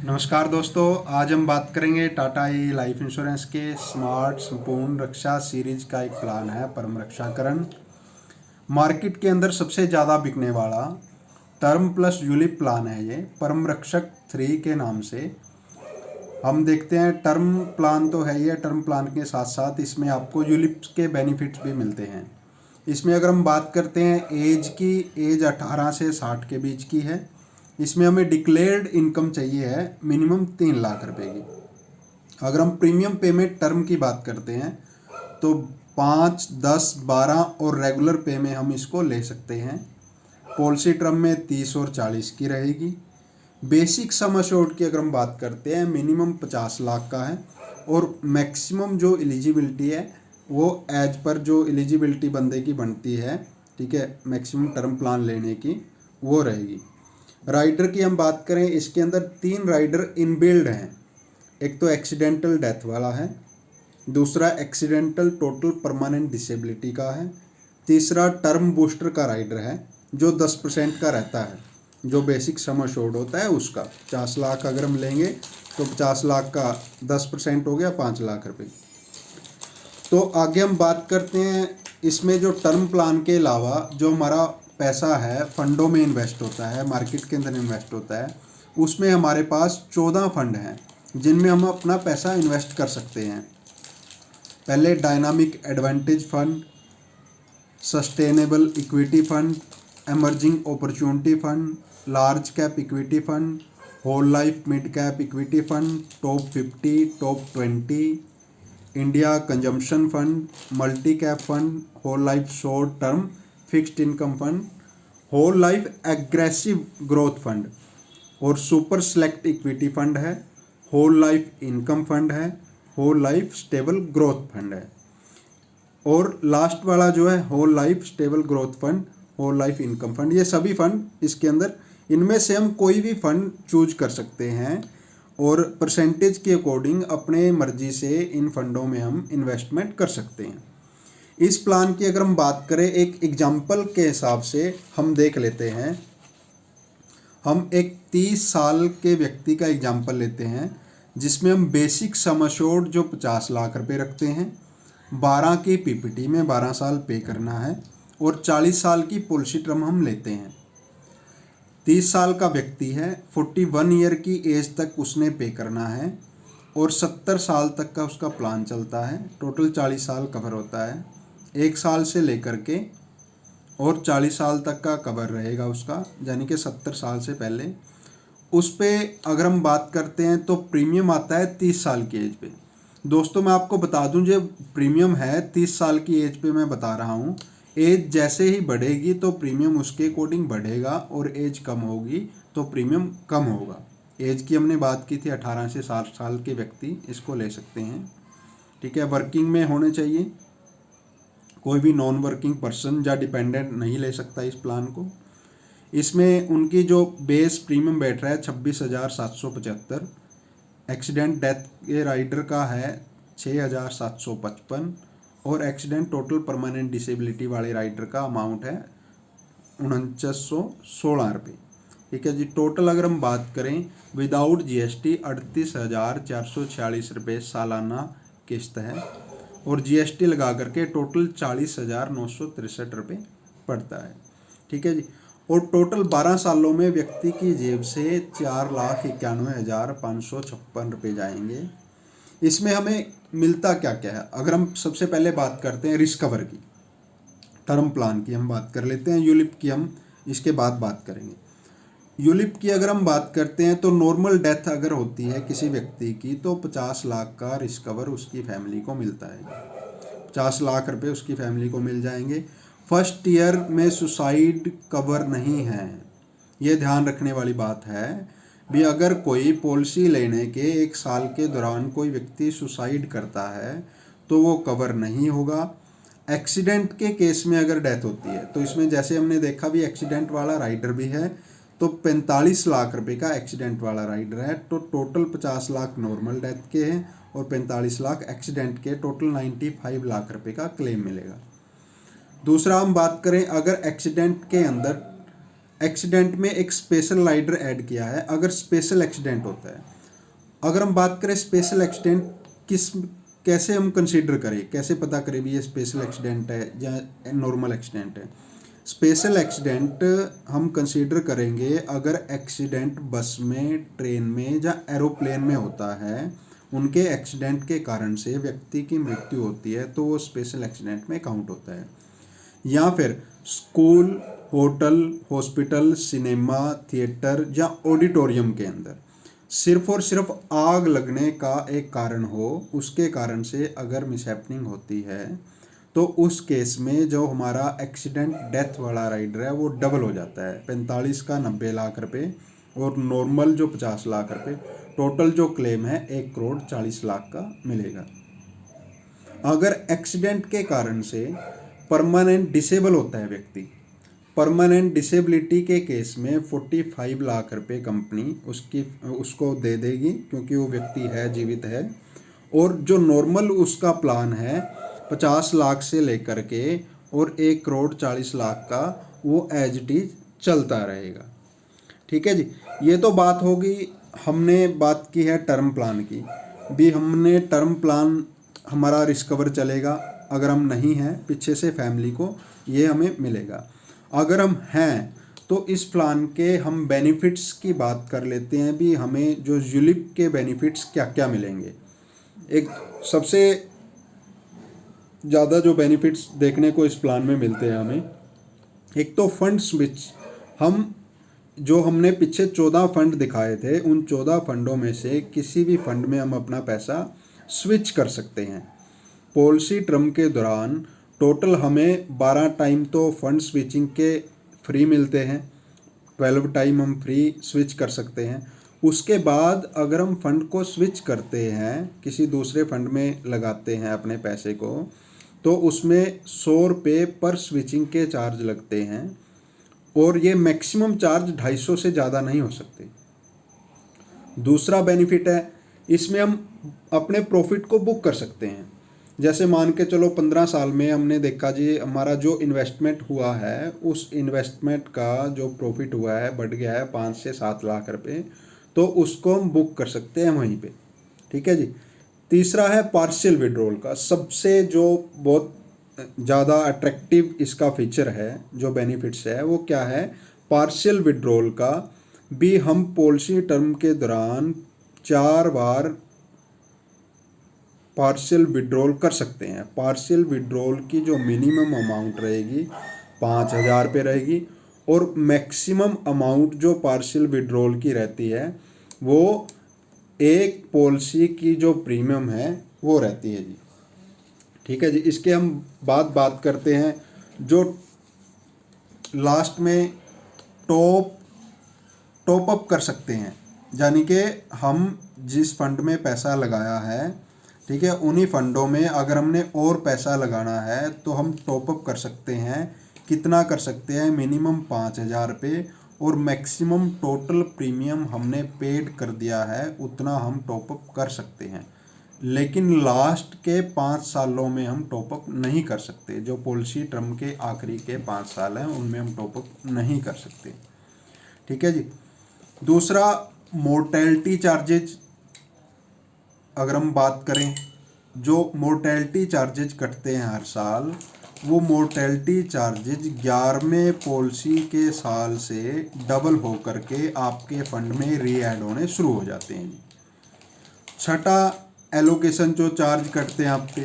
नमस्कार दोस्तों, आज हम बात करेंगे टाटा ई लाइफ इंश्योरेंस के स्मार्ट संपूर्ण रक्षा सीरीज का एक प्लान है परम रक्षाकरण। मार्केट के अंदर सबसे ज़्यादा बिकने वाला टर्म प्लस यूलिप प्लान है ये परम रक्षक 3 के नाम से। हम देखते हैं टर्म प्लान तो है ये, टर्म प्लान के साथ साथ इसमें आपको यूलिप्स के बेनिफिट्स भी मिलते हैं। इसमें अगर हम बात करते हैं एज की, एज 18 से 60 के बीच की है। इसमें हमें डिक्लेयर्ड इनकम चाहिए है मिनिमम 3 लाख रुपए की। अगर हम प्रीमियम पेमेंट टर्म की बात करते हैं तो 5, 10, 12 और रेगुलर पे में हम इसको ले सकते हैं। पॉलिसी टर्म में 30 और 40 की रहेगी। बेसिक सम अश्योर्ड की अगर हम बात करते हैं मिनिमम 50 लाख का है और मैक्सिमम जो एलिजिबिलिटी है वो एज पर जो एलिजिबिलिटी बंदे की बनती है, ठीक है, मैक्सिमम टर्म प्लान लेने की वो रहेगी। राइडर की हम बात करें, इसके अंदर 3 राइडर इनबिल्ड हैं। एक तो एक्सीडेंटल डेथ वाला है, दूसरा एक्सीडेंटल टोटल परमानेंट डिसेबिलिटी का है, तीसरा टर्म बूस्टर का राइडर है जो 10% का रहता है, जो बेसिक सम अश्योर्ड होता है उसका। 50 लाख अगर हम लेंगे तो 50 लाख का 10% हो गया 5 लाख रुपए। तो आगे हम बात करते हैं, इसमें जो टर्म प्लान के अलावा जो हमारा पैसा है फंडों में इन्वेस्ट होता है, मार्केट के अंदर इन्वेस्ट होता है, उसमें हमारे पास 14 फंड हैं जिनमें हम अपना पैसा इन्वेस्ट कर सकते हैं। पहले dynamic advantage fund, sustainable equity fund, emerging opportunity fund, large cap equity fund, whole life mid cap equity fund, top 50, top 20, India consumption fund, multi cap fund, whole life short term fixed income fund, whole life aggressive growth fund और super select equity fund है, whole life income fund है, whole life stable growth fund है और last वाला जो है whole life stable growth fund, whole life income fund. ये सभी फंड इसके अंदर, इनमें से हम कोई भी फंड चूज कर सकते हैं और परसेंटेज के अकॉर्डिंग अपने मर्जी से इन फंडों में हम इन्वेस्टमेंट कर सकते हैं। इस प्लान की अगर हम बात करें एक एग्जाम्पल के हिसाब से हम देख लेते हैं। हम एक 30 साल के व्यक्ति का एग्जाम्पल लेते हैं जिसमें हम बेसिक सम अश्योर्ड जो 50 लाख रुपए रखते हैं, 12 की पीपीटी में 12 साल पे करना है और 40 साल की पॉलिसी टर्म हम लेते हैं। 30 साल का व्यक्ति है, 41 ईयर की एज तक उसने पे करना है और 70 साल तक का उसका प्लान चलता है। टोटल 40 साल कवर होता है, 1 साल से लेकर के और 40 साल तक का कवर रहेगा उसका, यानी कि 70 साल से पहले। उस पे अगर हम बात करते हैं तो प्रीमियम आता है 30 साल की एज पे। दोस्तों मैं आपको बता दूं, जो प्रीमियम है 30 साल की एज पे मैं बता रहा हूं। एज जैसे ही बढ़ेगी तो प्रीमियम उसके अकॉर्डिंग बढ़ेगा और एज कम होगी तो प्रीमियम कम होगा। एज की हमने बात की थी, 18 से 60 साल के व्यक्ति इसको ले सकते हैं, ठीक है। वर्किंग में होने चाहिए, कोई भी नॉन वर्किंग पर्सन या डिपेंडेंट नहीं ले सकता इस प्लान को। इसमें उनकी जो बेस प्रीमियम बैठ रहा है 26,775, एक्सीडेंट डेथ के राइडर का है 6,755 और एक्सीडेंट टोटल परमानेंट डिसेबिलिटी वाले राइडर का अमाउंट है 4916 रुपये, ठीक है जी। टोटल अगर हम बात करें विदाउट जीएसटी 38,446 रुपये सालाना किस्त है और जीएसटी लगा करके टोटल 40,963 रुपये पड़ता है, ठीक है जी। और टोटल 12 सालों में व्यक्ति की जेब से 4,91,556 रुपये जाएंगे। इसमें हमें मिलता क्या क्या है, अगर हम सबसे पहले बात करते हैं रिस्क कवर की, टर्म प्लान की हम बात कर लेते हैं, यूलिप की हम इसके बाद बात करेंगे। यूलिप की अगर हम बात करते हैं तो नॉर्मल डेथ अगर होती है किसी व्यक्ति की तो 50 लाख का रिस्क कवर उसकी फैमिली को मिलता है। 50 लाख रुपए उसकी फैमिली को मिल जाएंगे। फर्स्ट ईयर में सुसाइड कवर नहीं है, ये ध्यान रखने वाली बात है भी। अगर कोई पॉलिसी लेने के 1 साल के दौरान कोई व्यक्ति सुसाइड करता है तो वो कवर नहीं होगा। एक्सीडेंट के केस में अगर डेथ होती है तो इसमें जैसे हमने देखा भी एक्सीडेंट वाला राइडर भी है, तो 45 लाख रुपए का एक्सीडेंट वाला राइडर है। तो टोटल 50 लाख नॉर्मल डेथ के हैं और 45 लाख एक्सीडेंट के, टोटल 95 लाख रुपए का क्लेम मिलेगा। दूसरा हम बात करें, अगर एक्सीडेंट के अंदर एक्सीडेंट में एक स्पेशल राइडर ऐड किया है अगर स्पेशल एक्सीडेंट होता है। अगर हम बात करें स्पेशल एक्सीडेंट कैसे हम कंसीडर करें, कैसे पता करें भी ये स्पेशल एक्सीडेंट है या नॉर्मल एक्सीडेंट है। स्पेशल एक्सीडेंट हम कंसीडर करेंगे अगर एक्सीडेंट बस में, ट्रेन में या एरोप्लेन में होता है, उनके एक्सीडेंट के कारण से व्यक्ति की मृत्यु होती है तो वो स्पेशल एक्सीडेंट में काउंट होता है। या फिर school, hotel, hospital, cinema, theatre या ऑडिटोरियम के अंदर सिर्फ और सिर्फ आग लगने का एक कारण हो, उसके कारण से अगर मिसहैपनिंग होती है तो उस केस में जो हमारा एक्सीडेंट डेथ वाला राइडर है वो डबल हो जाता है, 45 का 90 लाख रुपए और नॉर्मल जो 50 लाख रुपए, टोटल जो क्लेम है 1 करोड़ 40 लाख का मिलेगा। अगर एक्सीडेंट के कारण से परमानेंट डिसेबल होता है व्यक्ति, परमानेंट डिसेबिलिटी के केस में 45 लाख रुपए कंपनी उसको दे देगी क्योंकि वो व्यक्ति है, जीवित है। और जो नॉर्मल उसका प्लान है 50 लाख से लेकर के और 1 करोड़ 40 लाख का, वो एज इट इज चलता रहेगा। ठीक है जी, ये तो बात होगी, हमने बात की है टर्म प्लान की भी। हमने टर्म प्लान हमारा रिस्कवर चलेगा, अगर हम नहीं हैं पीछे से फैमिली को ये हमें मिलेगा। अगर हम हैं तो इस प्लान के हम बेनिफिट्स की बात कर लेते हैं भी, हमें जो यूलिप के बेनिफिट्स क्या क्या मिलेंगे। एक सबसे ज़्यादा जो बेनिफिट्स देखने को इस प्लान में मिलते हैं हमें, एक तो फंड स्विच। हम जो हमने पीछे 14 फंड दिखाए थे, उन 14 फंडों में से किसी भी फंड में हम अपना पैसा स्विच कर सकते हैं। पॉलिसी टर्म के दौरान टोटल हमें 12 टाइम तो फंड स्विचिंग के फ्री मिलते हैं, 12 टाइम हम फ्री स्विच कर सकते हैं। उसके बाद अगर हम फंड को स्विच करते हैं, किसी दूसरे फंड में लगाते हैं अपने पैसे को, तो उसमें 100 रुपये पर स्विचिंग के चार्ज लगते हैं और ये मैक्सिमम चार्ज 250 से ज़्यादा नहीं हो सकते। दूसरा बेनिफिट है, इसमें हम अपने प्रॉफिट को बुक कर सकते हैं। जैसे मान के चलो 15 साल में हमने देखा जी हमारा जो इन्वेस्टमेंट हुआ है, उस इन्वेस्टमेंट का जो प्रॉफिट हुआ है बढ़ गया है 5 से 7 लाख रुपए, तो उसको हम बुक कर सकते हैं वहीं पे। ठीक है जी। तीसरा है पार्शियल विड्रॉल का, सबसे जो बहुत ज़्यादा अट्रैक्टिव इसका फीचर है, जो बेनिफिट्स है वो क्या है, पार्शियल विड्रॉल का भी हम पॉलिसी टर्म के दौरान 4 बार पार्शियल विड्रॉल कर सकते हैं। पार्शियल विड्रॉल की जो मिनिमम अमाउंट रहेगी 5,000 रुपये रहेगी और मैक्सिमम अमाउंट जो पार्शियल विड्रॉल की रहती है वो एक पॉलिसी की जो प्रीमियम है वो रहती है जी। ठीक है जी। इसके हम बात करते हैं जो लास्ट में टॉप अप कर सकते हैं, यानी कि हम जिस फंड में पैसा लगाया है, ठीक है, उन्हीं फंडों में अगर हमने और पैसा लगाना है तो हम टॉप अप कर सकते हैं। कितना कर सकते हैं, मिनिमम 5,000 रुपये और मैक्सिमम टोटल प्रीमियम हमने पेड कर दिया है उतना हम टॉप अप कर सकते हैं। लेकिन लास्ट के 5 सालों में हम टॉप अप नहीं कर सकते। जो पॉलिसी टर्म के आखिरी के 5 साल हैं उनमें हम टॉप अप नहीं कर सकते। ठीक है जी। दूसरा मोर्टेलिटी चार्जेज, अगर हम बात करें जो मोर्टेलिटी चार्जेज कटते हैं हर साल, वो मोर्टेलिटी चार्जेज 11वें पॉलिसी के साल से डबल हो करके आपके फंड में री ऐड होने शुरू हो जाते हैं। छठा, एलोकेशन जो चार्ज कटते हैं आपके,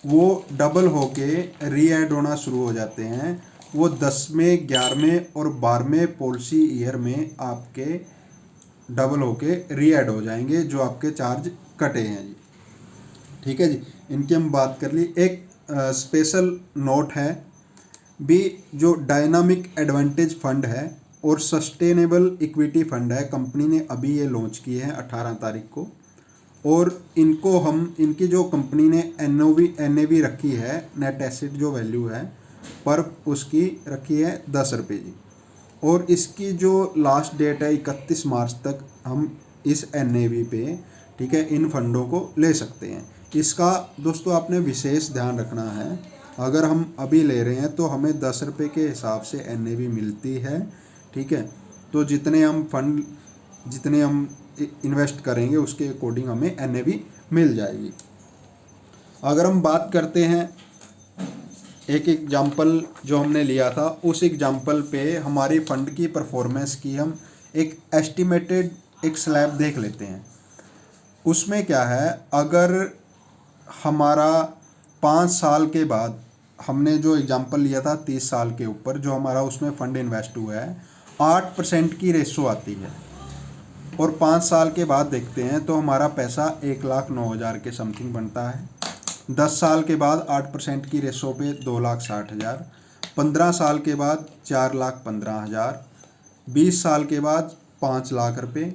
वो डबल होके री ऐड होना शुरू हो जाते हैं। वो 10वें, 11वें और 12वें पॉलिसी ईयर में आपके डबल होके री ऐड हो जाएंगे जो आपके चार्ज कटे हैं जी। ठीक है जी। इनकी हम बात कर ली। एक स्पेशल नोट है भी, जो डायनामिक एडवांटेज फंड है और सस्टेनेबल इक्विटी फंड है, कंपनी ने अभी ये लॉन्च किए हैं 18 तारीख को, और इनको हम, इनकी जो कंपनी ने NAV रखी है, नेट एसेट जो वैल्यू है पर उसकी रखी है 10 रुपये जी। और इसकी जो लास्ट डेट है 31 मार्च तक हम इस NAV पे, ठीक है, इन फंडों को ले सकते हैं। इसका दोस्तों आपने विशेष ध्यान रखना है, अगर हम अभी ले रहे हैं तो हमें 10 रुपये के हिसाब से NAV मिलती है। ठीक है। तो जितने हम इन्वेस्ट करेंगे उसके अकॉर्डिंग हमें NAV मिल जाएगी। अगर हम बात करते हैं एक एग्जाम्पल जो हमने लिया था, उस एग्जाम्पल पे हमारी फंड की परफॉर्मेंस की हम एक एस्टिमेटेड एक स्लैब देख लेते हैं। उसमें क्या है, अगर हमारा 5 साल के बाद, हमने जो एग्जाम्पल लिया था 30 साल के ऊपर, जो हमारा उसमें फंड इन्वेस्ट हुआ है 8% की रेशो आती है, और 5 साल के बाद देखते हैं तो हमारा पैसा 1,09,000 के समथिंग बनता है। 10 साल के बाद 8% की रेशो पे 2,60,000, 15 साल के बाद 4,15,000, 20 साल के बाद 5 लाख रुपये,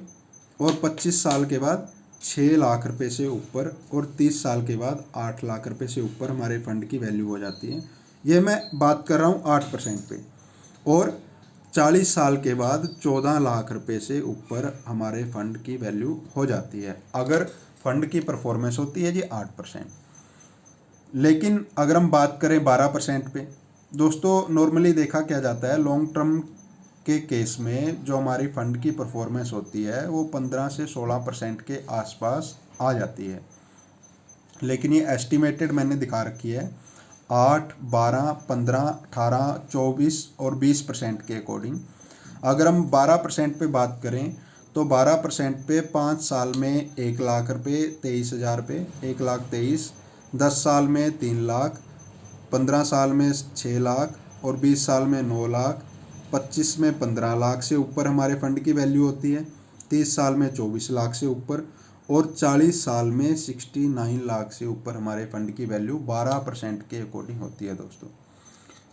और 25 साल के बाद 6 लाख रुपये से ऊपर, और 30 साल के बाद 8 लाख रुपये से ऊपर हमारे फंड की वैल्यू हो जाती है। ये मैं बात कर रहा हूँ 8% पे। और 40 साल के बाद 14 लाख रुपये से ऊपर हमारे फंड की वैल्यू हो जाती है, अगर फंड की परफॉर्मेंस होती है जी 8%। लेकिन अगर हम बात करें 12% पे, दोस्तों नॉर्मली देखा क्या जाता है, लॉन्ग टर्म के केस में जो हमारी फंड की परफॉर्मेंस होती है वो 15 से 16% के आसपास आ जाती है। लेकिन ये एस्टिमेटेड मैंने दिखा रखी है 8, 12, 15, 18, 24 और 20% के अकॉर्डिंग। अगर हम 12% पे बात करें तो 12% पे 5 साल में 1 लाख रुपये, 23,000 रुपये, 1,23,000, 10 साल में 3 लाख, 15 साल में 6 लाख, और 20 साल में 9 लाख, 25 में 15 लाख से ऊपर हमारे फंड की वैल्यू होती है, 30 साल में 24 लाख से ऊपर, और 40 साल में 69 लाख से ऊपर हमारे फंड की वैल्यू 12% के अकॉर्डिंग होती है दोस्तों।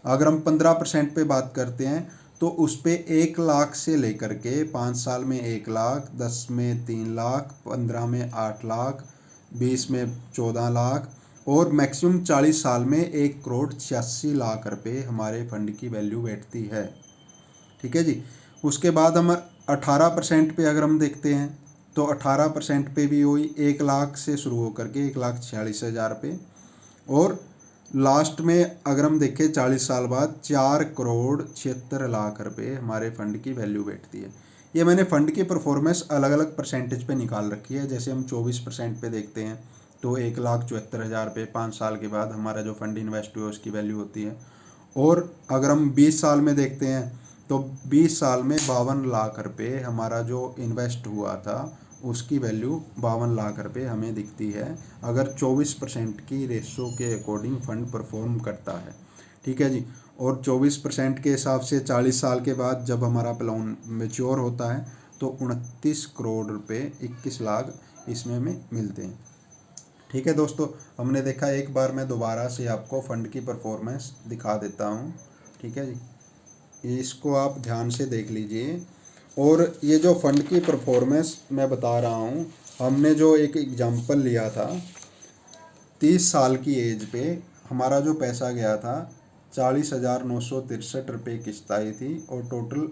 अगर हम 15% पे बात करते हैं तो उस पे 1 लाख से लेकर के 5 साल में 1 लाख, 10 में 3 लाख, 15 में 8 लाख, 20 में 14 लाख, और मैक्सिमम 40 साल में 1,86,00,000 रुपये हमारे फंड की वैल्यू बैठती है। ठीक है जी। उसके बाद हम 18% पे अगर हम देखते हैं तो 18% पे भी वही 1 लाख से शुरू होकर के 1,46,000 रुपये, और लास्ट में अगर हम देखें 40 साल बाद 4,76,00,000 रुपये हमारे फंड की वैल्यू बैठती है। ये मैंने फंड की परफॉर्मेंस अलग अलग परसेंटेज पे निकाल रखी है। जैसे हम 24% पे देखते हैं तो 1,74,000 रुपये 5 साल के बाद हमारा जो फंड इन्वेस्ट हुआ उसकी वैल्यू होती है। और अगर हम 20 साल में देखते हैं तो 20 साल में 52 लाख रुपये हमारा जो इन्वेस्ट हुआ था उसकी वैल्यू 52 लाख रुपये हमें दिखती है, अगर 24% की रेशो के अकॉर्डिंग फंड परफॉर्म करता है। ठीक है जी। और 24% के हिसाब से 40 साल के बाद जब हमारा प्लान मेच्योर होता है तो 29 करोड़ रुपये 21 लाख इसमें हमें मिलते हैं। ठीक है दोस्तों, हमने देखा, एक बार मैं दोबारा से आपको फंड की परफॉर्मेंस दिखा देता हूँ। ठीक है जी, इसको आप ध्यान से देख लीजिए। और ये जो फंड की परफॉर्मेंस मैं बता रहा हूँ, हमने जो एक एग्जांपल लिया था 30 साल की एज पे हमारा जो पैसा गया था 40,963 रुपये किस्त आई थी, और टोटल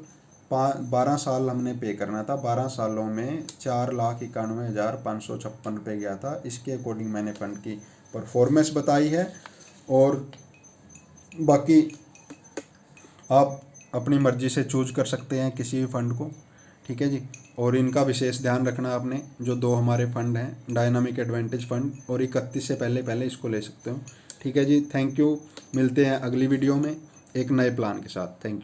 12 साल हमने पे करना था। 12 सालों में 4,91,556 रुपये गया था। इसके अकॉर्डिंग मैंने फंड की परफॉर्मेंस बताई है, और बाकी आप अपनी मर्ज़ी से चूज कर सकते हैं किसी भी फंड को। ठीक है जी। और इनका विशेष ध्यान रखना आपने, जो दो हमारे फंड हैं डायनामिक एडवांटेज फंड, और 31 से पहले इसको ले सकते हो। ठीक है जी, थैंक यू। मिलते हैं अगली वीडियो में एक नए प्लान के साथ। Thank you.